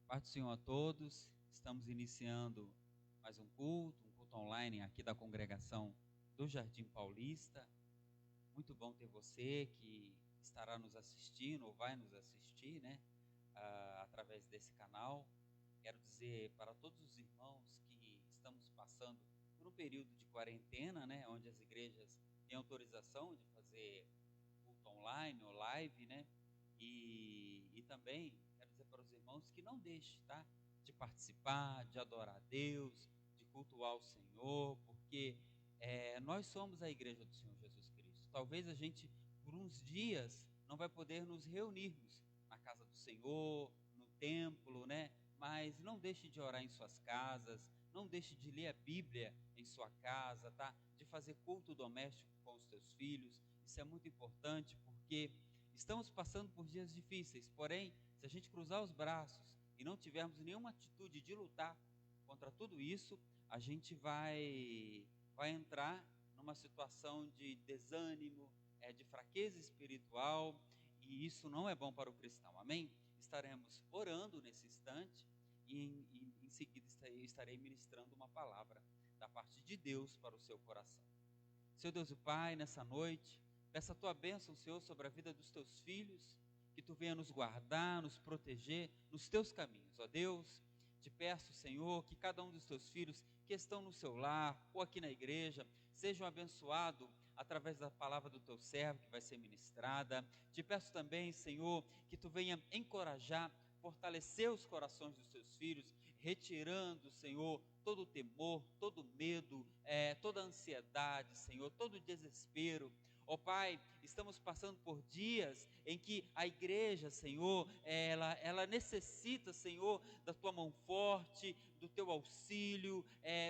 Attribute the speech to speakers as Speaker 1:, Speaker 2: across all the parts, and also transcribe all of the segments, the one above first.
Speaker 1: Paz do Senhor a todos. Estamos iniciando mais um culto online aqui da congregação do Jardim Paulista. Muito bom ter você que estará nos assistindo ou vai nos assistir, né, através desse canal. Quero dizer para todos os irmãos que estamos passando por um período de quarentena, né, onde as igrejas têm autorização de fazer culto online ou live, né? E também quero dizer para os irmãos que não deixe, tá? De participar, de adorar a Deus, de cultuar o Senhor, porque nós somos a igreja do Senhor Jesus Cristo. Talvez a gente, por uns dias, não vai poder nos reunirmos na casa do Senhor, no templo, né? Mas não deixe de orar em suas casas, não deixe de ler a Bíblia em sua casa, tá? De fazer culto doméstico com os teus filhos. Isso é muito importante porque estamos passando por dias difíceis, porém, se a gente cruzar os braços e não tivermos nenhuma atitude de lutar contra tudo isso, a gente vai entrar numa situação de desânimo, de fraqueza espiritual, e isso não é bom para o cristão, amém? Estaremos orando nesse instante e em seguida estarei ministrando uma palavra da parte de Deus para o seu coração. Seu Deus e Pai, nessa noite, peça a tua bênção, Senhor, sobre a vida dos teus filhos, que tu venha nos guardar, nos proteger nos teus caminhos, ó Deus. Te peço, Senhor, que cada um dos teus filhos que estão no seu lar ou aqui na igreja sejam abençoados através da palavra do teu servo que vai ser ministrada. Te peço também, Senhor, que tu venha encorajar, fortalecer os corações dos teus filhos, retirando, Senhor, todo o temor, todo o medo, toda a ansiedade, Senhor, todo o desespero. Ó Pai, estamos passando por dias em que a igreja, Senhor, ela necessita, Senhor, da tua mão forte, do teu auxílio,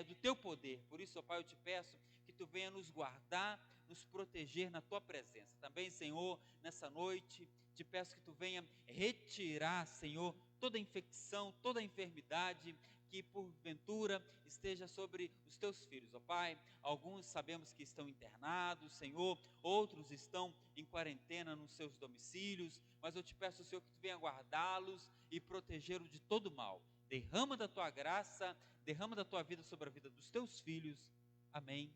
Speaker 1: do teu poder. Por isso, ó Pai, eu te peço que tu venha nos guardar, nos proteger na tua presença. Também, Senhor, nessa noite, te peço que tu venha retirar, Senhor, toda infecção, toda enfermidade que porventura esteja sobre os teus filhos, ó Pai. Alguns sabemos que estão internados, Senhor, outros estão em quarentena nos seus domicílios, mas eu te peço, Senhor, que tu venha guardá-los e protegê-los de todo mal. Derrama da tua graça, derrama da tua vida sobre a vida dos teus filhos. Amém.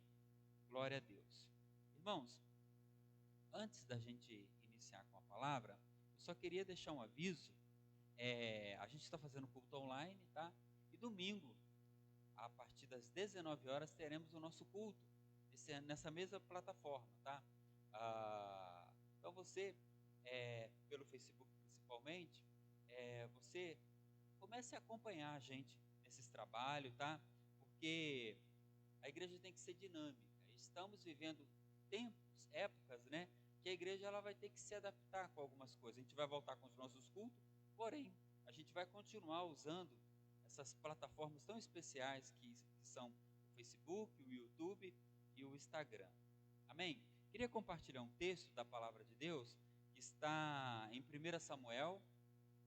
Speaker 1: Glória a Deus. Irmãos, antes da gente iniciar com a palavra, eu só queria deixar um aviso. A gente está fazendo culto online, tá? E domingo, a partir das 19 horas, teremos o nosso culto nessa mesma plataforma, tá? Então você, pelo Facebook principalmente, você comece a acompanhar a gente nesses trabalhos, tá? Porque a igreja tem que ser dinâmica. Estamos vivendo tempos, épocas, né? Que a igreja ela vai ter que se adaptar com algumas coisas. A gente vai voltar com os nossos cultos, porém, a gente vai continuar usando essas plataformas tão especiais que são o Facebook, o YouTube e o Instagram. Amém? Queria compartilhar um texto da palavra de Deus que está em 1 Samuel,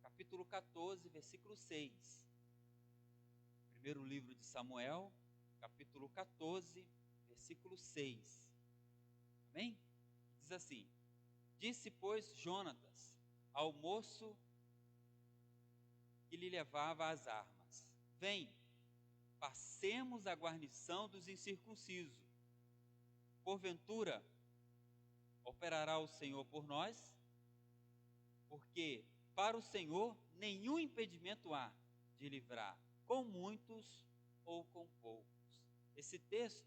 Speaker 1: capítulo 14, versículo 6. Primeiro livro de Samuel, capítulo 14, versículo 6. Amém? Diz assim: Disse, pois, Jonatas ao moço que lhe levava as armas: Vem, passemos a guarnição dos incircuncisos. Porventura, operará o Senhor por nós? Porque para o Senhor nenhum impedimento há de livrar, com muitos ou com poucos. Esse texto,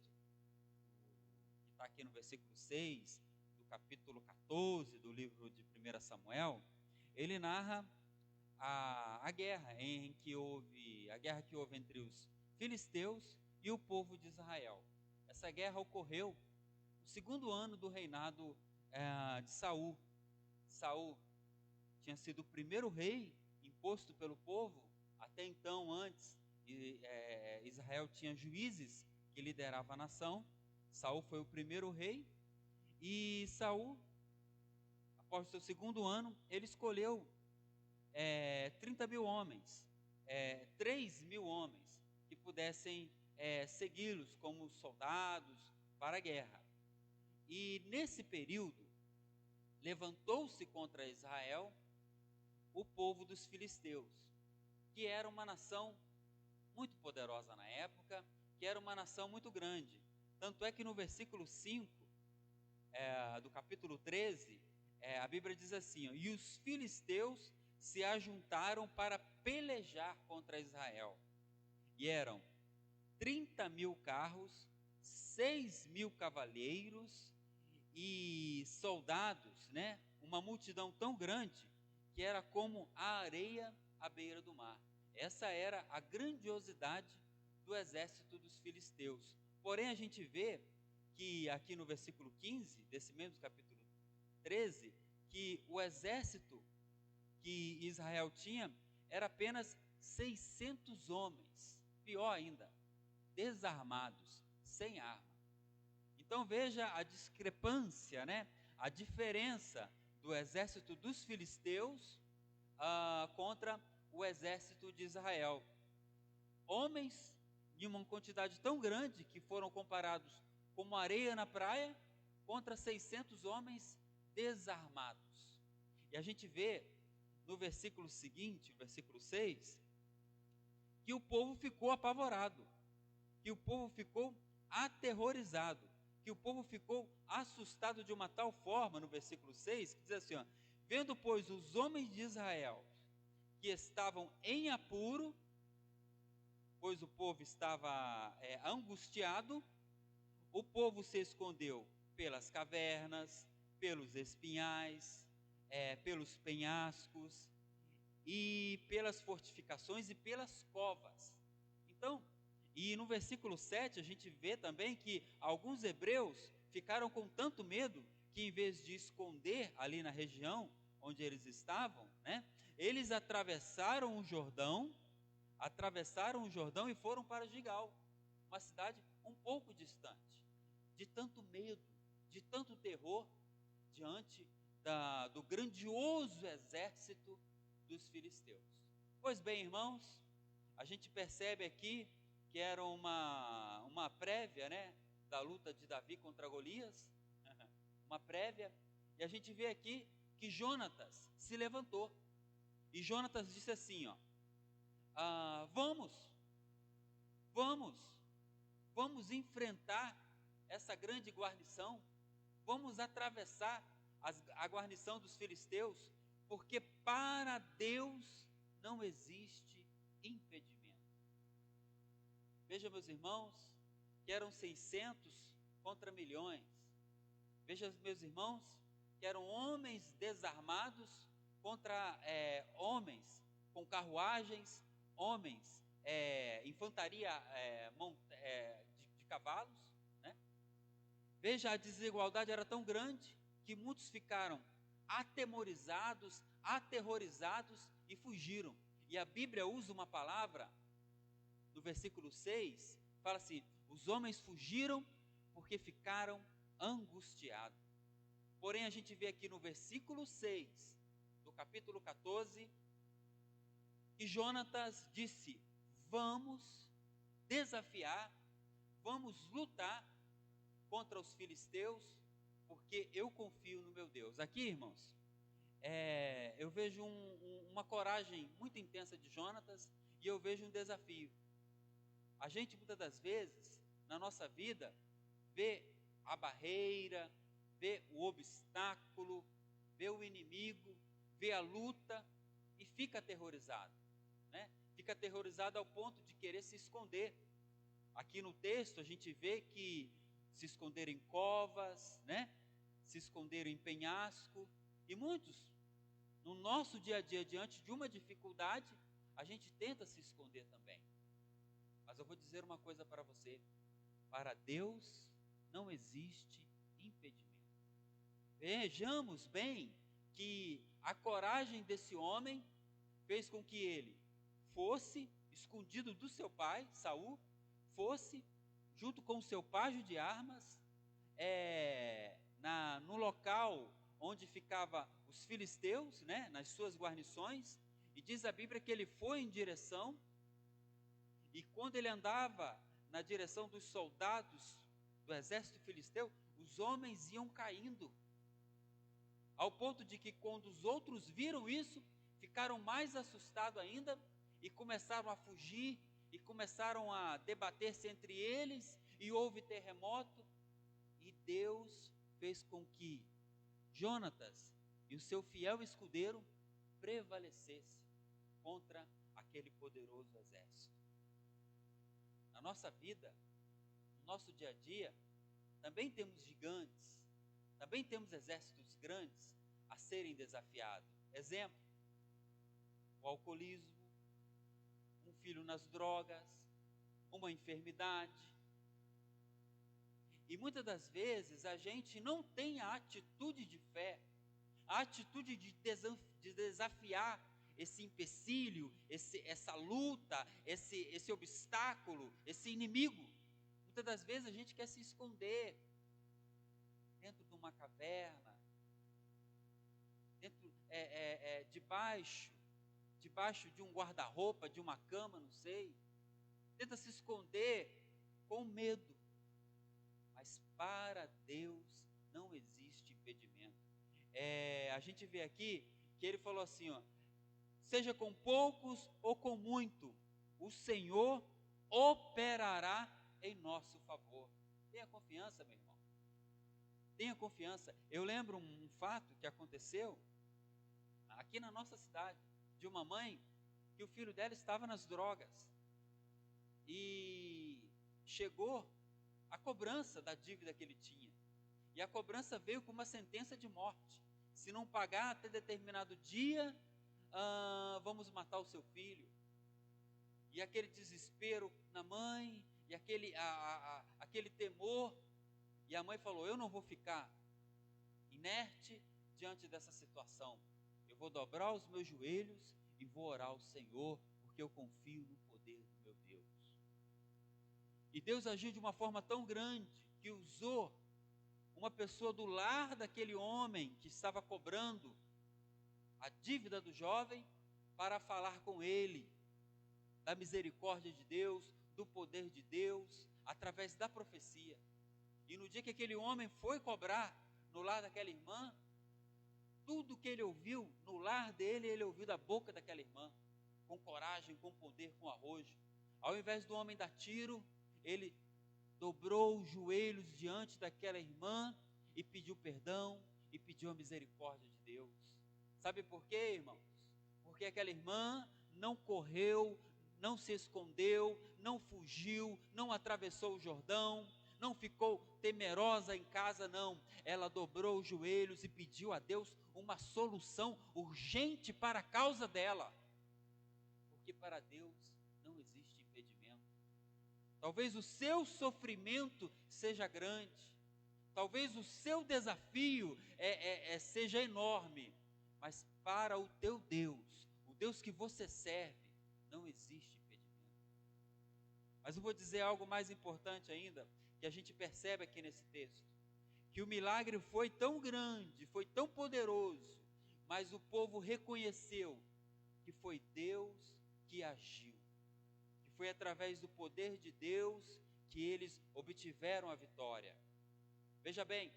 Speaker 1: que está aqui no versículo 6, do capítulo 14 do livro de 1 Samuel, ele narra a guerra que houve entre os filisteus e o povo de Israel. Essa guerra ocorreu no segundo ano do reinado de Saul. Saul tinha sido o primeiro rei imposto pelo povo. Até então, antes, Israel tinha juízes que lideravam a nação. Saul foi o primeiro rei, e Saul, após o seu segundo ano, ele escolheu 30 mil homens, 3 mil homens que pudessem segui-los como soldados para a guerra. E nesse período, levantou-se contra Israel o povo dos filisteus, que era uma nação muito poderosa na época, que era uma nação muito grande. Tanto é que no versículo 5 do capítulo 13, a Bíblia diz assim: e os filisteus se ajuntaram para pelejar contra Israel. E eram 30.000 carros, 6.000 cavaleiros e soldados, né? Uma multidão tão grande que era como a areia à beira do mar. Essa era a grandiosidade do exército dos filisteus. Porém, a gente vê que aqui no versículo 15, desse mesmo capítulo 13, que o exército que Israel tinha era apenas 600 homens, pior ainda, desarmados, sem arma. Então veja a discrepância, né? A diferença do exército dos filisteus contra o exército de Israel. Homens de uma quantidade tão grande que foram comparados como areia na praia contra 600 homens desarmados. E a gente vê no versículo seguinte, o versículo 6, que o povo ficou apavorado, que o povo ficou aterrorizado, que o povo ficou assustado de uma tal forma, no versículo 6, que diz assim, ó, vendo, pois, os homens de Israel que estavam em apuro, pois o povo estava angustiado, o povo se escondeu pelas cavernas, pelos espinhais, pelos penhascos e pelas fortificações e pelas covas. Então, e no versículo 7 a gente vê também que alguns hebreus ficaram com tanto medo que em vez de esconder ali na região onde eles estavam, né, eles atravessaram o Jordão e foram para Gigal, uma cidade um pouco distante, de tanto medo, de tanto terror, diante do grandioso exército dos filisteus. Pois bem, irmãos, a gente percebe aqui que era uma prévia, né, da luta de Davi contra Golias, uma prévia, e a gente vê aqui que Jonatas se levantou, e Jonatas disse assim, ó, vamos enfrentar essa grande guarnição, vamos atravessar a guarnição dos filisteus, porque para Deus não existe impedimento. Veja, meus irmãos, que eram 600 contra milhões. Veja, meus irmãos, que eram homens desarmados contra homens com carruagens, homens, infantaria de cavalos, né? Veja, a desigualdade era tão grande que muitos ficaram atemorizados, aterrorizados e fugiram. E a Bíblia usa uma palavra, no versículo 6, fala assim, os homens fugiram porque ficaram angustiados. Porém, a gente vê aqui no versículo 6, do capítulo 14, que Jonatas disse, vamos desafiar, vamos lutar contra os filisteus, porque eu confio no meu Deus. Aqui, irmãos, eu vejo uma coragem muito intensa de Jonatas e eu vejo um desafio. A gente, muitas das vezes, na nossa vida, vê a barreira, vê o obstáculo, vê o inimigo, vê a luta e fica aterrorizado, né? Fica aterrorizado ao ponto de querer se esconder. Aqui no texto a gente vê que se esconderam em covas, né? Se esconderam em penhasco, e muitos, no nosso dia a dia, diante de uma dificuldade, a gente tenta se esconder também. Mas eu vou dizer uma coisa para você, para Deus não existe impedimento. Vejamos bem que a coragem desse homem fez com que ele fosse escondido do seu pai, Saul, fosse junto com o seu pajo de armas, no local onde ficavam os filisteus, né, nas suas guarnições, e diz a Bíblia que ele foi em direção, e quando ele andava na direção dos soldados do exército filisteu, os homens iam caindo, ao ponto de que quando os outros viram isso, ficaram mais assustados ainda e começaram a fugir, e começaram a debater-se entre eles, e houve terremoto, e Deus fez com que Jonatas e o seu fiel escudeiro prevalecesse contra aquele poderoso exército. Na nossa vida, no nosso dia a dia, também temos gigantes, também temos exércitos grandes a serem desafiados. Exemplo, o alcoolismo, um filho nas drogas, uma enfermidade. E muitas das vezes a gente não tem a atitude de fé, a atitude de desafiar esse empecilho, essa luta, esse obstáculo, esse inimigo. Muitas das vezes a gente quer se esconder dentro de uma caverna, dentro, debaixo de um guarda-roupa, de uma cama, não sei. Tenta se esconder com medo. Mas para Deus não existe impedimento. A gente vê aqui que ele falou assim, ó, seja com poucos ou com muito, o Senhor operará em nosso favor. Tenha confiança, meu irmão. Tenha confiança. Eu lembro um fato que aconteceu aqui na nossa cidade, de uma mãe que o filho dela estava nas drogas. E chegou a cobrança da dívida que ele tinha. E a cobrança veio com uma sentença de morte. Se não pagar até determinado dia, vamos matar o seu filho. E aquele desespero na mãe, e aquele temor. E a mãe falou, eu não vou ficar inerte diante dessa situação. Eu vou dobrar os meus joelhos e vou orar ao Senhor, porque eu confio no poder do meu Deus. E Deus agiu de uma forma tão grande, que usou uma pessoa do lar daquele homem que estava cobrando a dívida do jovem, para falar com ele da misericórdia de Deus, do poder de Deus, através da profecia. E no dia que aquele homem foi cobrar no lar daquela irmã, tudo que ele ouviu no lar dele, ele ouviu da boca daquela irmã, com coragem, com poder, com arrojo. Ao invés do homem dar tiro, ele dobrou os joelhos diante daquela irmã e pediu perdão e pediu a misericórdia de Deus. Sabe por quê, irmãos? Porque aquela irmã não correu, não se escondeu, não fugiu, não atravessou o Jordão, não ficou temerosa em casa, não. Ela dobrou os joelhos e pediu a Deus uma solução urgente para a causa dela. Porque para Deus não existe impedimento. Talvez o seu sofrimento seja grande, talvez o seu desafio seja enorme, mas para o teu Deus, o Deus que você serve, não existe impedimento. Mas eu vou dizer algo mais importante ainda, que a gente percebe aqui nesse texto, que o milagre foi tão grande, foi tão poderoso, mas o povo reconheceu que foi Deus que agiu, que foi através do poder de Deus que eles obtiveram a vitória. Veja bem,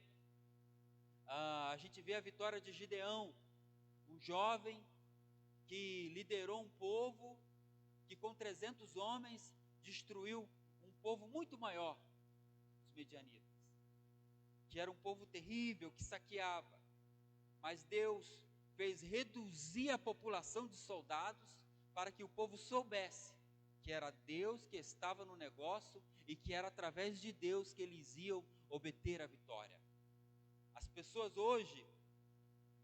Speaker 1: a gente vê a vitória de Gideão, um jovem que liderou um povo que com 300 homens destruiu um povo muito maior, os medianitas, que era um povo terrível, que saqueava. Mas Deus fez reduzir a população de soldados para que o povo soubesse que era Deus que estava no negócio e que era através de Deus que eles iam obter a vitória. As pessoas hoje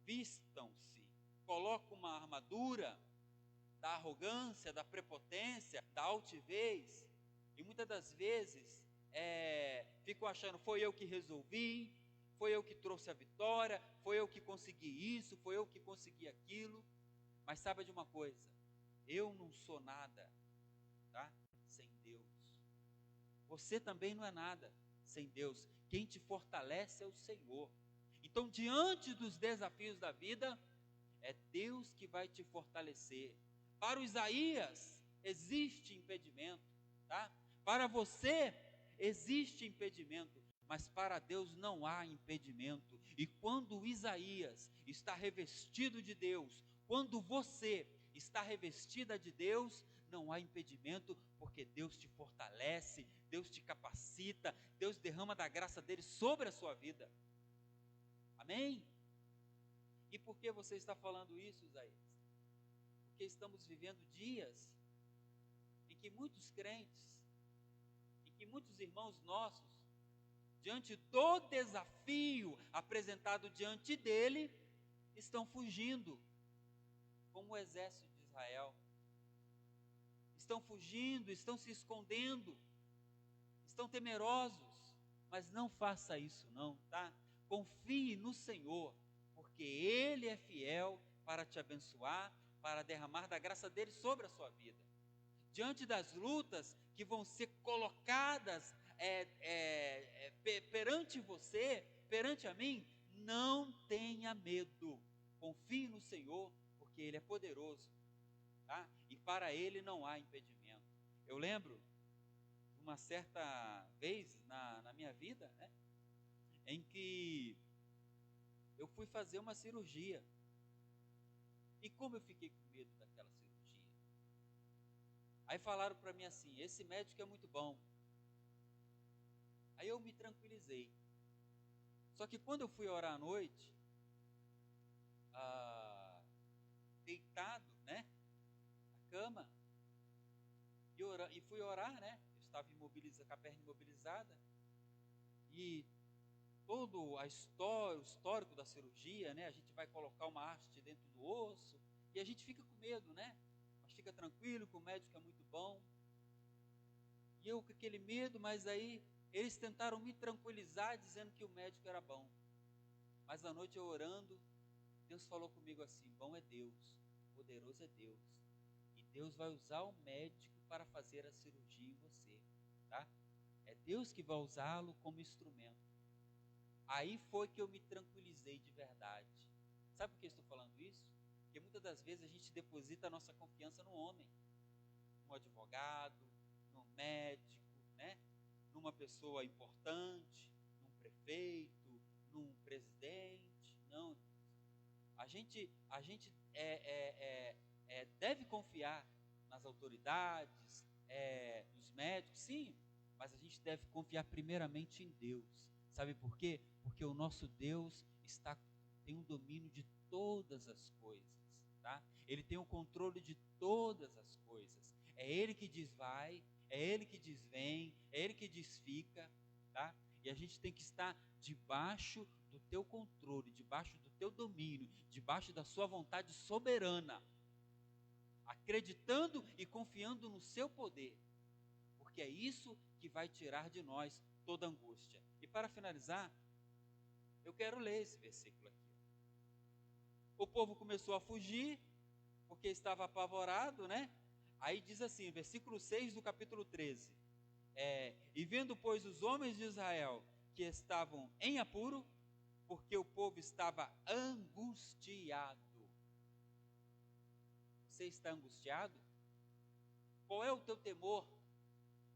Speaker 1: vistam-se, colocam uma armadura da arrogância, da prepotência, da altivez, e muitas das vezes ficam achando, foi eu que resolvi, foi eu que trouxe a vitória, foi eu que consegui isso, foi eu que consegui aquilo. Mas saiba de uma coisa, eu não sou nada, tá? Sem Deus. Você também não é nada sem Deus. Quem te fortalece é o Senhor. Então, diante dos desafios da vida, é Deus que vai te fortalecer. Para o Isaías existe impedimento, tá? Para você existe impedimento, mas para Deus não há impedimento. E quando Isaías está revestido de Deus, quando você está revestida de Deus, não há impedimento, porque Deus te fortalece, Deus te capacita, Deus derrama da graça dele sobre a sua vida. Amém? E por que você está falando isso, Isaías? Porque estamos vivendo dias em que muitos crentes, em que muitos irmãos nossos, diante do desafio apresentado diante dele, estão fugindo, como o exército de Israel. Estão fugindo, estão se escondendo, estão temerosos, mas não faça isso não, tá? Confie no Senhor, porque Ele é fiel para te abençoar, para derramar da graça dele sobre a sua vida. Diante das lutas que vão ser colocadas perante você, perante a mim, não tenha medo, confie no Senhor, porque Ele é poderoso, tá? E para Ele não há impedimento. Eu lembro de uma certa vez na minha vida, né, em que eu fui fazer uma cirurgia, e como eu fiquei com medo daquela cirurgia, aí falaram para mim assim, esse médico é muito bom. Aí eu me tranquilizei. Só que quando eu fui orar à noite, deitado, né, na cama, e fui orar, né, eu estava com a perna imobilizada, e todo o histórico da cirurgia, né, a gente vai colocar uma haste dentro do osso, e a gente fica com medo, né, mas fica tranquilo que o médico é muito bom, e eu com aquele medo, mas aí eles tentaram me tranquilizar dizendo que o médico era bom, mas à noite eu orando, Deus falou comigo assim, bom é Deus, poderoso é Deus, e Deus vai usar o médico para fazer a cirurgia em você, tá? É Deus que vai usá-lo como instrumento. Aí foi que eu me tranquilizei de verdade. Sabe por que eu estou falando isso? Porque muitas das vezes a gente deposita a nossa confiança no homem, no advogado, no médico, né? Numa pessoa importante, num prefeito, num presidente. Não, a gente deve confiar nas autoridades, nos médicos, sim, mas a gente deve confiar primeiramente em Deus. Sabe por quê? Porque o nosso Deus tem um domínio de todas as coisas, tá? Ele tem o controle de todas as coisas. É Ele que diz vai, é Ele que diz vem, é Ele que diz fica, tá? E a gente tem que estar debaixo do teu controle, debaixo do teu domínio, debaixo da sua vontade soberana, acreditando e confiando no seu poder, porque é isso que vai tirar de nós toda angústia. E para finalizar, eu quero ler esse versículo aqui. O povo começou a fugir, porque estava apavorado, né? Aí diz assim, versículo 6 do capítulo 13, e vendo, pois, os homens de Israel que estavam em apuro, porque o povo estava angustiado. Você está angustiado? Qual é o teu temor?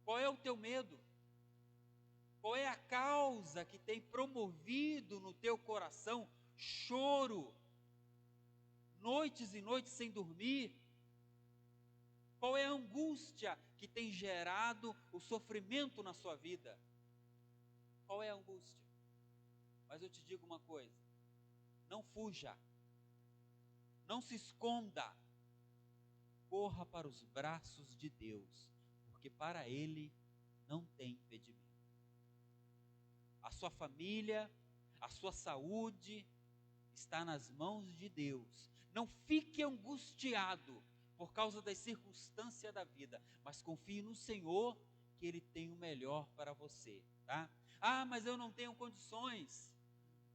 Speaker 1: Qual é o teu medo? Qual é a causa que tem promovido no teu coração choro, noites e noites sem dormir? Qual é a angústia que tem gerado o sofrimento na sua vida? Qual é a angústia? Mas eu te digo uma coisa, não fuja, não se esconda, corra para os braços de Deus, porque para Ele não tem impedimento. A sua família, a sua saúde está nas mãos de Deus. Não fique angustiado por causa das circunstâncias da vida, mas confie no Senhor, que Ele tem o melhor para você, tá? Ah, mas eu não tenho condições.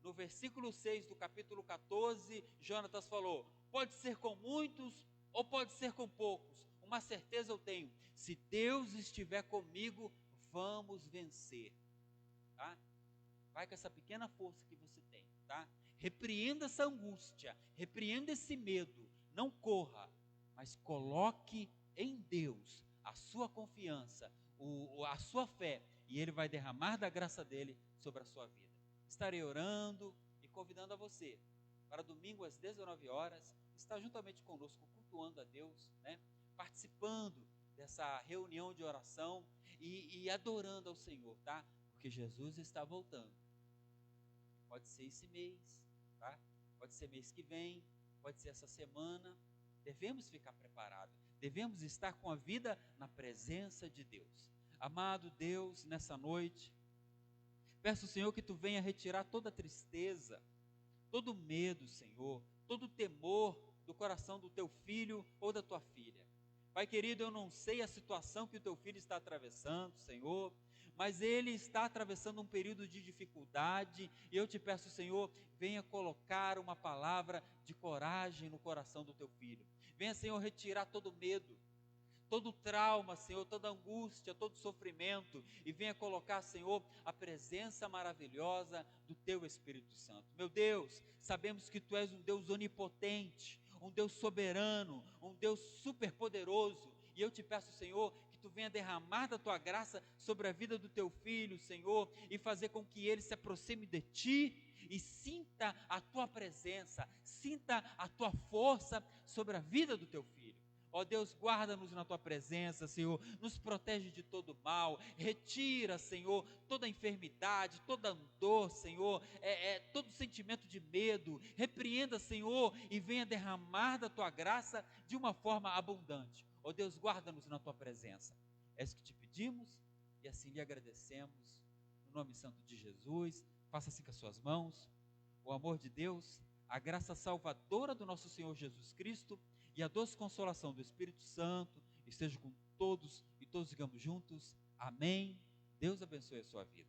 Speaker 1: No versículo 6 do capítulo 14, Jonatas falou, pode ser com muitos ou pode ser com poucos, uma certeza eu tenho, se Deus estiver comigo, vamos vencer, tá? Vai com essa pequena força que você tem, tá? Repreenda essa angústia, repreenda esse medo, não corra, mas coloque em Deus a sua confiança, a sua fé, e Ele vai derramar da graça dEle sobre a sua vida. Estarei orando e convidando a você, para domingo às 19 horas, estar juntamente conosco, cultuando a Deus, né? Participando dessa reunião de oração e adorando ao Senhor, tá? Porque Jesus está voltando. Pode ser esse mês, tá? Pode ser mês que vem, pode ser essa semana. Devemos ficar preparados, devemos estar com a vida na presença de Deus. Amado Deus, nessa noite, peço, Senhor, que Tu venha retirar toda tristeza, todo medo, Senhor, todo temor do coração do Teu filho ou da Tua filha. Pai querido, eu não sei a situação que o Teu filho está atravessando, Senhor, mas ele está atravessando um período de dificuldade, e eu te peço, Senhor, venha colocar uma palavra de coragem no coração do Teu filho. Venha, Senhor, retirar todo medo, todo trauma, Senhor, toda angústia, todo sofrimento, e venha colocar, Senhor, a presença maravilhosa do Teu Espírito Santo. Meu Deus, sabemos que Tu és um Deus onipotente, um Deus soberano, um Deus superpoderoso, e eu te peço, Senhor, que Tu venha derramar da Tua graça sobre a vida do Teu filho, Senhor, e fazer com que ele se aproxime de Ti, e sinta a Tua presença, sinta a Tua força sobre a vida do Teu filho. Ó Deus, guarda-nos na Tua presença, Senhor, nos protege de todo mal, retira, Senhor, toda enfermidade, toda dor, Senhor, todo sentimento de medo, repreenda, Senhor, e venha derramar da Tua graça de uma forma abundante. Ó Deus, guarda-nos na Tua presença. É isso que te pedimos e assim lhe agradecemos, no nome santo de Jesus. Faça assim com as suas mãos. O amor de Deus, a graça salvadora do nosso Senhor Jesus Cristo e a doce consolação do Espírito Santo esteja com todos e todos digamos juntos, amém. Deus abençoe a sua vida.